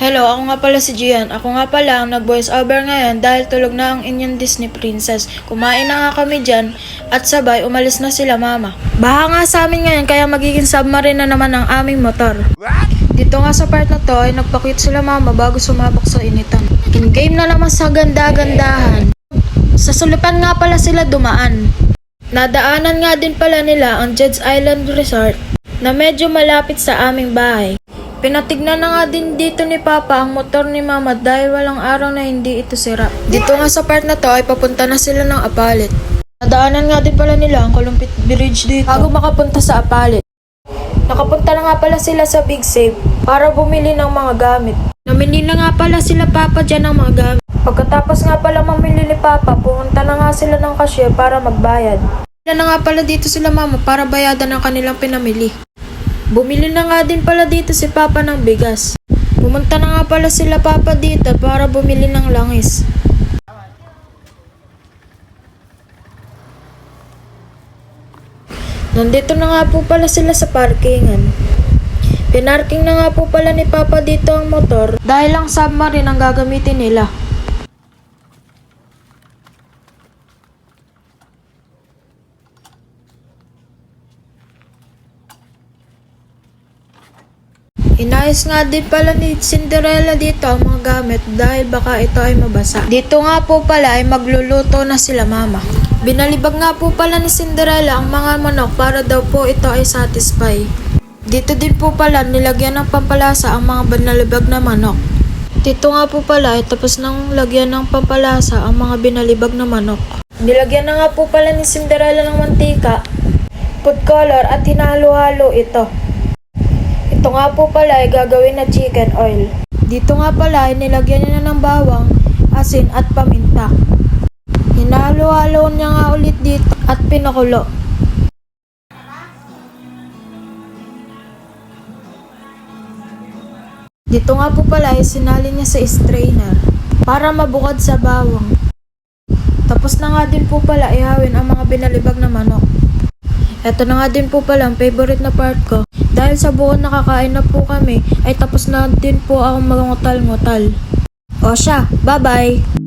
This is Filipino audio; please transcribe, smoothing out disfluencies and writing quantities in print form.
Hello, ako nga pala si Gian. Ako nga pala ang nag-voice over ngayon dahil tulog na ang inyong Disney princess. Kumain na nga kami dyan at sabay umalis na sila mama. Baha nga sa amin ngayon kaya magiging submarine na naman ang aming motor. Dito nga sa part na to ay nagpakit sila mama bago sumabak sa initan. In-game na naman sa ganda-gandahan. Sa sulupan nga pala sila dumaan. Nadaanan nga din pala nila ang Jed's Island Resort na medyo malapit sa aming bahay. Pinatignan na nga din dito ni Papa ang motor ni Mama dahil walang araw na hindi ito sira. Dito nga sa part na to ay papunta na sila ng Apalit. Nadaanan nga din pala nila ang Kalumpit Bridge dito bago makapunta sa Apalit. Nakapunta na nga pala sila sa Big Save para bumili ng mga gamit. Namili na nga pala sila Papa dyan ng mga gamit. Pagkatapos nga pala mamili ni Papa, pumunta na nga sila ng cashier para magbayad. Bumili na nga pala dito sila Mama para bayadan ang kanilang pinamili. Bumili na nga din pala dito si Papa ng bigas. Pumunta na nga pala sila Papa dito para bumili ng langis. Nandito na nga po pala sila sa parkingan. Pinarking na nga po pala ni Papa dito ang motor dahil ang submarine ang gagamitin nila. Inayos nga din pala ni Cinderella dito ang mga gamit dahil baka ito ay mabasa. Dito nga po pala ay magluluto na sila Mama. Binalibag nga po pala ni Cinderella ang mga manok para daw po ito ay satisfy. Dito din po pala nilagyan ng pampalasa ang mga binalibag na manok. Dito nga po pala ay tapos nang lagyan ng pampalasa ang mga binalibag na manok. Nilagyan na nga po pala ni Cinderella ng mantika, food color at hinalo-halo ito. Ito nga po pala ay gagawin na chicken oil. Dito nga pala ay nilagyan niya na ng bawang, asin at paminta. Hinalo-halo niya nga ulit dito at pinakulo. Dito nga po pala ay sinali niya sa strainer para mabukod sa bawang. Tapos na nga din po pala ihawin ang mga binalibag na manok. Ito na nga din po pala ang favorite na part ko. Dahil sa buong nakakain na po kami, ay tapos na din po akong mangutal-ngutal. O siya, bye-bye!